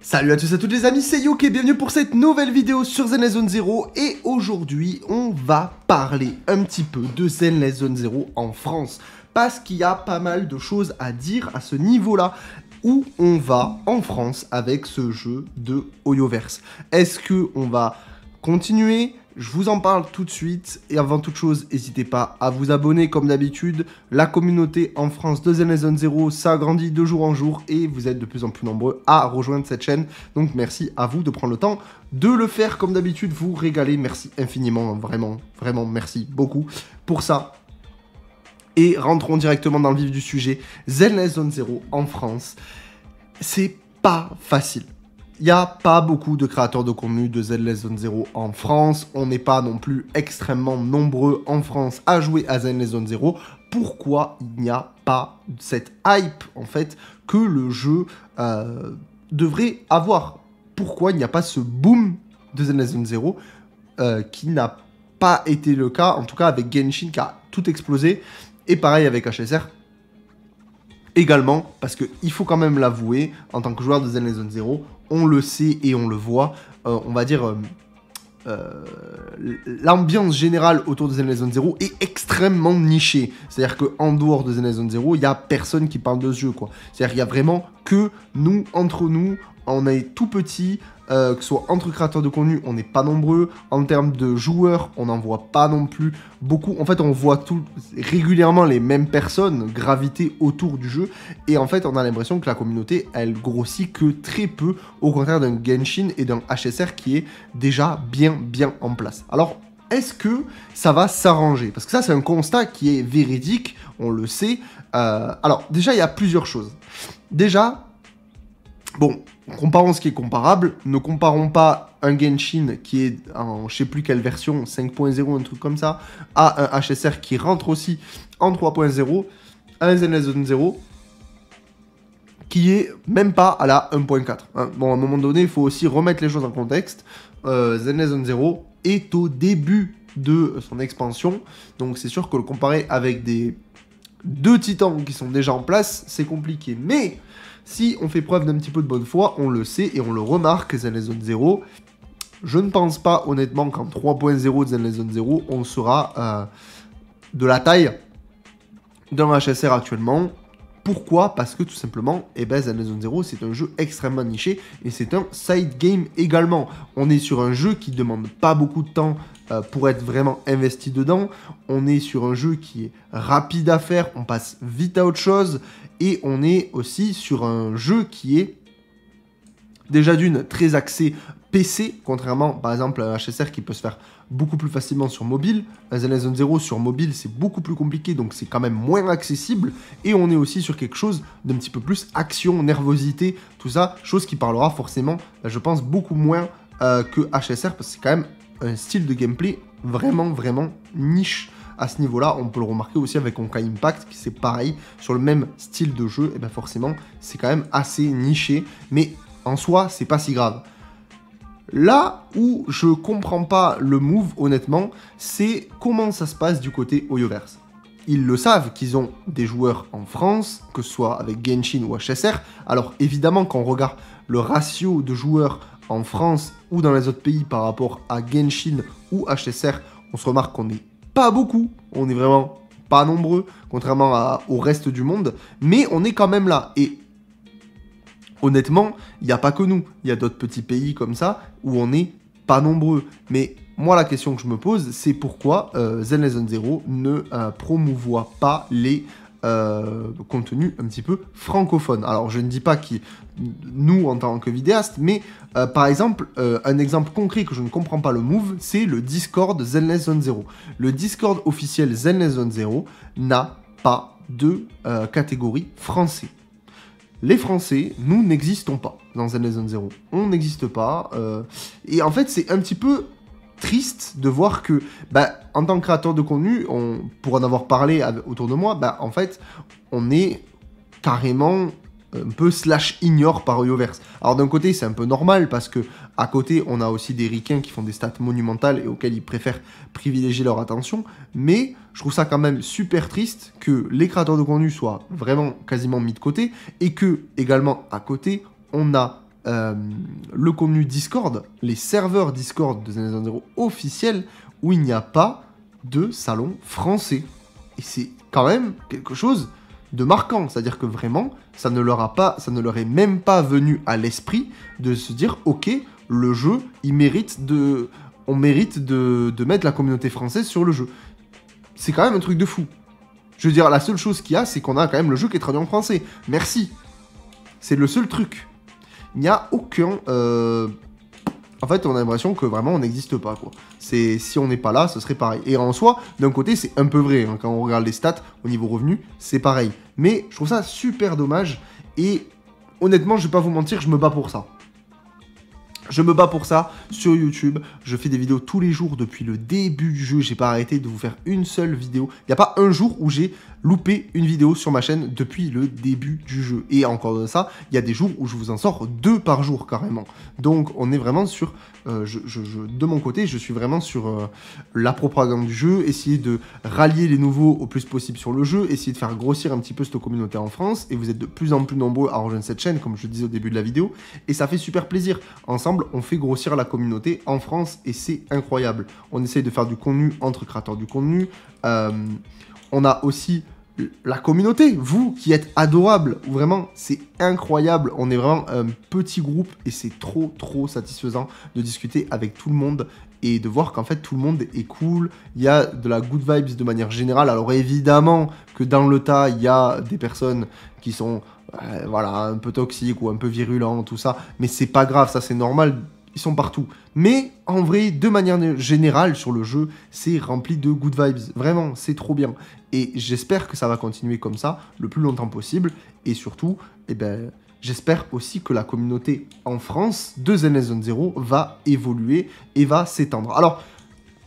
Salut à tous et à toutes les amis, c'est Youk et bienvenue pour cette nouvelle vidéo sur Zenless Zone Zero. Et aujourd'hui, on va parler un petit peu de Zenless Zone Zero en France. Parce qu'il y a pas mal de choses à dire à ce niveau-là. Où on va en France avec ce jeu de Hoyoverse. Est-ce qu'on va continuer? Je vous en parle tout de suite. Et avant toute chose, n'hésitez pas à vous abonner comme d'habitude. La communauté en France de Zenless Zone Zero s'agrandit de jour en jour. Et vous êtes de plus en plus nombreux à rejoindre cette chaîne. Donc merci à vous de prendre le temps de le faire comme d'habitude. Vous régalez. Merci infiniment. Vraiment, vraiment merci beaucoup pour ça. Et rentrons directement dans le vif du sujet. Zenless Zone Zero en France, c'est pas facile. Il n'y a pas beaucoup de créateurs de contenu de Zenless Zone Zero en France. On n'est pas non plus extrêmement nombreux en France à jouer à Zenless Zone Zero. Pourquoi il n'y a pas cette hype, en fait, que le jeu devrait avoir? Pourquoi il n'y a pas ce boom de Zenless Zone Zero qui n'a pas été le cas, en tout cas avec Genshin qui a tout explosé. Et pareil avec HSR. Également, parce qu'il faut quand même l'avouer, en tant que joueur de Zenless Zone Zero, on le sait et on le voit, on va dire, l'ambiance générale autour de Zenless Zone Zero est extrêmement nichée. C'est-à-dire qu'en dehors de Zenless Zone Zero, il n'y a personne qui parle de ce jeu, quoi. C'est-à-dire qu'il y a vraiment que nous, entre nous, on est tout petit, que ce soit entre créateurs de contenu, on n'est pas nombreux. En termes de joueurs, on n'en voit pas non plus beaucoup. En fait, on voit régulièrement les mêmes personnes graviter autour du jeu. Et en fait, on a l'impression que la communauté, elle grossit que très peu, au contraire d'un Genshin et d'un HSR qui est déjà bien en place. Alors, est-ce que ça va s'arranger? Parce que ça, c'est un constat qui est véridique, on le sait. Alors, déjà, il y a plusieurs choses. Déjà, bon, comparons ce qui est comparable, ne comparons pas un Genshin qui est en je sais plus quelle version, 5.0, un truc comme ça, à un HSR qui rentre aussi en 3.0, à un Zenless Zone Zero qui est même pas à la 1.4. Hein. Bon, à un moment donné, il faut aussi remettre les choses en contexte. Zenless Zone Zero est au début de son expansion, donc c'est sûr que le comparer avec deux titans qui sont déjà en place, c'est compliqué. Mais si on fait preuve d'un petit peu de bonne foi, on le sait et on le remarque, Zenless Zone Zero, je ne pense pas honnêtement qu'en 3.0 de Zenless Zone Zero, on sera de la taille d'un HSR actuellement. Pourquoi? Parce que tout simplement, Zenless Zone Zero, c'est un jeu extrêmement niché et c'est un side game également. On est sur un jeu qui ne demande pas beaucoup de temps pour être vraiment investi dedans. On est sur un jeu qui est rapide à faire, on passe vite à autre chose. Et on est aussi sur un jeu qui est déjà d'une très axé PC, contrairement par exemple à un HSR qui peut se faire beaucoup plus facilement sur mobile. Un Zenless Zone Zero sur mobile c'est beaucoup plus compliqué, donc c'est quand même moins accessible. Et on est aussi sur quelque chose d'un petit peu plus action, nervosité, tout ça, chose qui parlera forcément, je pense, beaucoup moins que HSR, parce que c'est quand même un style de gameplay vraiment niche. À ce niveau-là, on peut le remarquer aussi avec Honkai Impact, qui c'est pareil, sur le même style de jeu, et bien forcément, c'est quand même assez niché, mais en soi, c'est pas si grave. Là où je comprends pas le move, honnêtement, c'est comment ça se passe du côté Hoyoverse. Ils le savent qu'ils ont des joueurs en France, que ce soit avec Genshin ou HSR. Alors évidemment, quand on regarde le ratio de joueurs en France ou dans les autres pays par rapport à Genshin ou HSR, on se remarque qu'on est pas beaucoup, on est vraiment pas nombreux, contrairement au reste du monde, mais on est quand même là. Et honnêtement, il n'y a pas que nous, il y a d'autres petits pays comme ça, où on n'est pas nombreux. Mais moi, la question que je me pose, c'est pourquoi Zenless Zone Zero ne promouvoit pas les contenus un petit peu francophones. Alors, je ne dis pas que nous, en tant que vidéastes, mais par exemple, un exemple concret que je ne comprends pas le move, c'est le Discord Zenless Zone Zero. Le Discord officiel Zenless Zone Zero n'a pas de catégorie français. Les Français, nous n'existons pas dans Zenless Zone Zero. On n'existe pas. Et en fait, c'est un petit peu triste de voir que, en tant que créateur de contenu, pour en avoir parlé autour de moi, en fait, on est carrément un peu /ignore par Hoyoverse. Alors d'un côté, c'est un peu normal parce que à côté, on a aussi des ricains qui font des stats monumentales et auxquels ils préfèrent privilégier leur attention. Mais je trouve ça quand même super triste que les créateurs de contenu soient vraiment quasiment mis de côté et que également à côté, on a le contenu Discord, les serveurs Discord de Zen Zero officiels, où il n'y a pas de salon français. Et c'est quand même quelque chose de marquant, c'est-à-dire que vraiment, ça ne leur est même pas venu à l'esprit de se dire, ok, le jeu, on mérite de mettre la communauté française sur le jeu. C'est quand même un truc de fou. Je veux dire, la seule chose qu'il y a, c'est qu'on a quand même le jeu qui est traduit en français. Merci. C'est le seul truc. Il n'y a aucun... En fait, on a l'impression que vraiment, on n'existe pas, quoi. Si on n'est pas là, ce serait pareil. Et en soi, d'un côté, c'est un peu vrai. Hein. Quand on regarde les stats, au niveau revenu, c'est pareil. Mais je trouve ça super dommage. Et honnêtement, je vais pas vous mentir, je me bats pour ça. Je me bats pour ça sur YouTube. Je fais des vidéos tous les jours depuis le début du jeu. J'ai pas arrêté de vous faire une seule vidéo. Il n'y a pas un jour où j'ai loupé une vidéo sur ma chaîne depuis le début du jeu. Et encore de ça, il y a des jours où je vous en sors 2 par jour carrément. Donc on est vraiment sur... de mon côté, je suis vraiment sur la propagande du jeu, essayer de rallier les nouveaux au plus possible sur le jeu, essayer de faire grossir un petit peu cette communauté en France. Et vous êtes de plus en plus nombreux à rejoindre cette chaîne, comme je le disais au début de la vidéo. Et ça fait super plaisir. Ensemble, on fait grossir la communauté en France et c'est incroyable. On essaye de faire du contenu entre créateurs du contenu. On a aussi la communauté, vous qui êtes adorables, vraiment c'est incroyable, on est vraiment un petit groupe et c'est trop satisfaisant de discuter avec tout le monde et de voir qu'en fait tout le monde est cool, il y a de la good vibes de manière générale. Alors évidemment que dans le tas il y a des personnes qui sont voilà, un peu toxiques ou un peu virulents, tout ça, mais c'est pas grave, ça c'est normal. Ils sont partout. Mais en vrai, de manière générale, sur le jeu, c'est rempli de good vibes. Vraiment, c'est trop bien. Et j'espère que ça va continuer comme ça le plus longtemps possible. Et surtout, eh ben, j'espère aussi que la communauté en France de Zen Zero va évoluer et va s'étendre. Alors,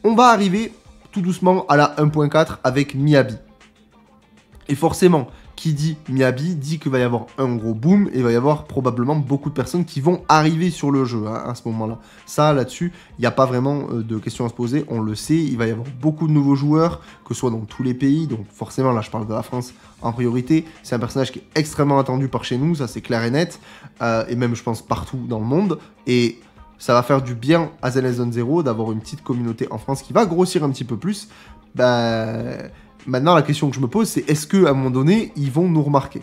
on va arriver tout doucement à la 1.4 avec Miyabi. Et forcément... qui dit Miyabi dit qu'il va y avoir un gros boom et il va y avoir probablement beaucoup de personnes qui vont arriver sur le jeu hein, à ce moment-là. Ça, là-dessus, il n'y a pas vraiment de questions à se poser, on le sait, il va y avoir beaucoup de nouveaux joueurs, que ce soit dans tous les pays, donc forcément, là, je parle de la France en priorité. C'est un personnage qui est extrêmement attendu par chez nous, ça c'est clair et net, et même, je pense, partout dans le monde, et... ça va faire du bien à Zen Zero d'avoir une petite communauté en France qui va grossir un petit peu plus. Maintenant, la question que je me pose, c'est est-ce qu'à un moment donné, ils vont nous remarquer?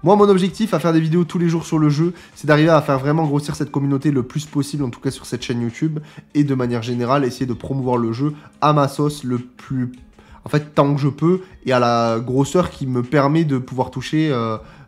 Moi, mon objectif à faire des vidéos tous les jours sur le jeu, c'est d'arriver à faire vraiment grossir cette communauté le plus possible, en tout cas sur cette chaîne YouTube, et de manière générale, essayer de promouvoir le jeu à ma sauce le plus... en fait, tant que je peux, et à la grosseur qui me permet de pouvoir toucher...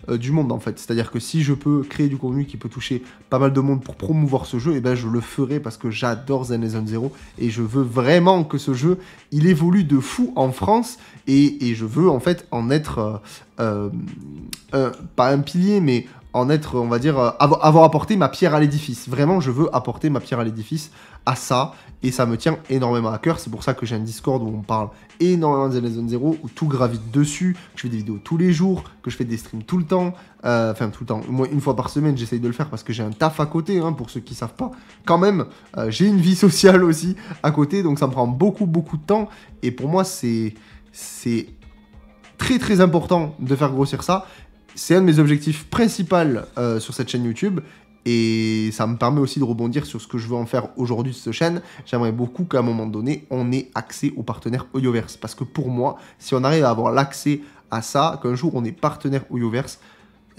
du monde en fait, c'est-à-dire que si je peux créer du contenu qui peut toucher pas mal de monde pour promouvoir ce jeu, et ben je le ferai parce que j'adore Zen Zero et je veux vraiment que ce jeu il évolue de fou en France et je veux en fait en être pas un pilier mais en être, on va dire, avoir apporté ma pierre à l'édifice. Vraiment, je veux apporter ma pierre à l'édifice à ça, et ça me tient énormément à cœur. C'est pour ça que j'ai un Discord où on parle énormément de Zen Zero, où tout gravite dessus, que je fais des vidéos tous les jours, que je fais des streams tout le temps, enfin tout le temps, moi une fois par semaine, j'essaye de le faire parce que j'ai un taf à côté, hein, pour ceux qui savent pas. Quand même, j'ai une vie sociale aussi à côté, donc ça me prend beaucoup de temps, et pour moi, c'est très important de faire grossir ça. C'est un de mes objectifs principaux sur cette chaîne YouTube et ça me permet aussi de rebondir sur ce que je veux en faire aujourd'hui de cette chaîne. J'aimerais beaucoup qu'à un moment donné, on ait accès aux partenaires Hoyoverse parce que pour moi, si on arrive à avoir l'accès à ça, qu'un jour on est partenaire Hoyoverse,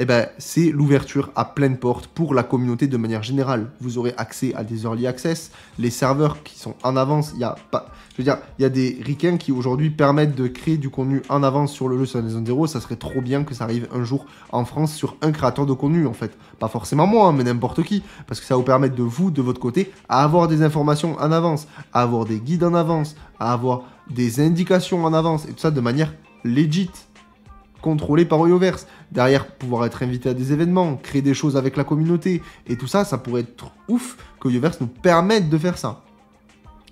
eh ben, c'est l'ouverture à pleine porte pour la communauté de manière générale. Vous aurez accès à des early access, les serveurs qui sont en avance. Il y a pas, je veux dire, il y a des ricains qui aujourd'hui permettent de créer du contenu en avance sur le jeu sur Zen Zero. Ça serait trop bien que ça arrive un jour en France sur un créateur de contenu en fait. Pas forcément moi, hein, mais n'importe qui. Parce que ça va vous permettre de vous, de votre côté, à avoir des informations en avance, à avoir des guides en avance, à avoir des indications en avance et tout ça de manière legit. Contrôlé par Hoyoverse, derrière pouvoir être invité à des événements, créer des choses avec la communauté, et tout ça, ça pourrait être ouf que Hoyoverse nous permette de faire ça.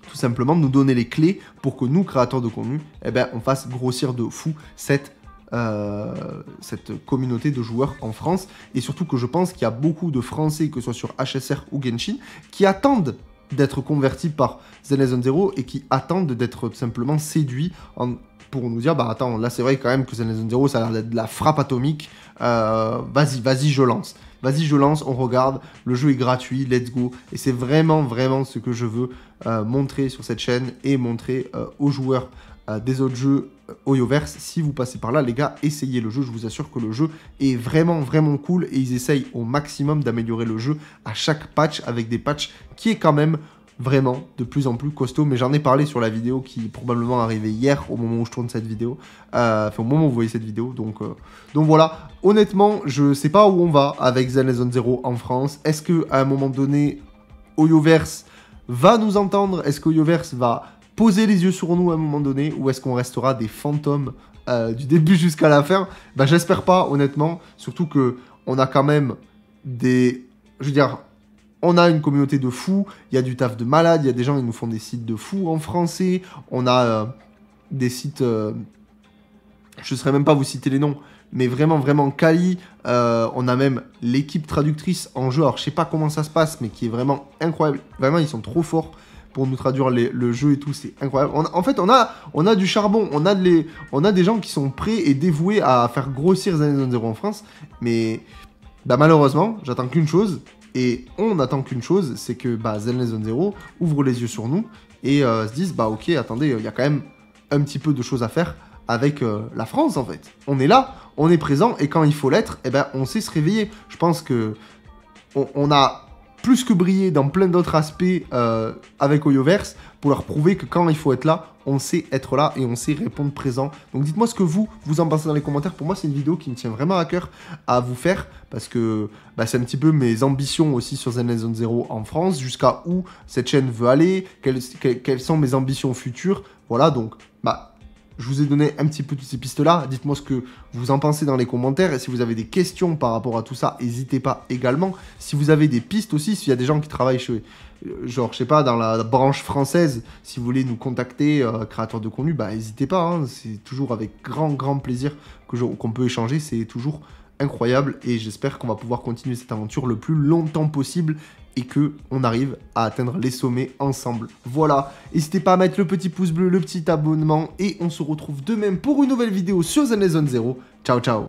Tout simplement nous donner les clés pour que nous, créateurs de contenu, eh ben, on fasse grossir de fou cette communauté de joueurs en France, et surtout que je pense qu'il y a beaucoup de Français, que ce soit sur HSR ou Genshin, qui attendent d'être convertis par Zen Zero et qui attendent d'être simplement séduits pour nous dire, bah attends, là c'est vrai quand même que Zenless Zero, ça a l'air d'être de la frappe atomique, vas-y, je lance. Vas-y, je lance, on regarde, le jeu est gratuit, let's go. Et c'est vraiment, vraiment ce que je veux montrer sur cette chaîne et montrer aux joueurs des autres jeux Hoyoverse. Si vous passez par là, les gars, essayez le jeu. Je vous assure que le jeu est vraiment, vraiment cool et ils essayent au maximum d'améliorer le jeu à chaque patch avec des patchs qui est quand même vraiment de plus en plus costaud, mais j'en ai parlé sur la vidéo qui est probablement arrivée hier au moment où je tourne cette vidéo, enfin au moment où vous voyez cette vidéo, donc voilà, honnêtement, je sais pas où on va avec Zenless Zero en France. Est-ce que à un moment donné, Hoyoverse va nous entendre? Est-ce que Hoyoverse va poser les yeux sur nous à un moment donné, ou est-ce qu'on restera des fantômes du début jusqu'à la fin? Bah j'espère pas, honnêtement, surtout que on a quand même des, je veux dire, on a une communauté de fous, il y a du taf de malade, il y a des gens qui nous font des sites de fous en français, on a des sites, je ne saurais même pas vous citer les noms, mais vraiment, vraiment quali, on a même l'équipe traductrice en jeu, alors je sais pas comment ça se passe, mais qui est vraiment incroyable, vraiment ils sont trop forts pour nous traduire le jeu et tout, c'est incroyable. En fait, on a du charbon, on a des gens qui sont prêts et dévoués à faire grossir Zenless Zero en France, mais bah, malheureusement, j'attends qu'une chose. Et on attend qu'une chose, c'est que bah, Zenless Zero ouvre les yeux sur nous et se disent, bah ok, attendez, il y a quand même un petit peu de choses à faire avec la France en fait. On est là, on est présent et quand il faut l'être, eh ben, on sait se réveiller. Je pense que on a plus que brillé dans plein d'autres aspects avec Hoyoverse pour leur prouver que quand il faut être là, on sait être là et on sait répondre présent. Donc dites-moi ce que vous en pensez dans les commentaires. Pour moi, c'est une vidéo qui me tient vraiment à cœur à vous faire parce que bah, c'est un petit peu mes ambitions aussi sur Zenless Zero en France, jusqu'à où cette chaîne veut aller, quelles sont mes ambitions futures. Voilà, donc bah, je vous ai donné un petit peu toutes ces pistes-là. Dites-moi ce que vous en pensez dans les commentaires. Et si vous avez des questions par rapport à tout ça, n'hésitez pas également. Si vous avez des pistes aussi, s'il y a des gens qui travaillent chez, genre, je sais pas, dans la branche française, si vous voulez nous contacter, créateurs de contenu, bah n'hésitez pas. Hein. C'est toujours avec grand plaisir qu'on peut échanger. C'est toujours incroyable. Et j'espère qu'on va pouvoir continuer cette aventure le plus longtemps possible et qu'on arrive à atteindre les sommets ensemble. Voilà, n'hésitez pas à mettre le petit pouce bleu, le petit abonnement, et on se retrouve demain pour une nouvelle vidéo sur Zenless Zero. Ciao, ciao.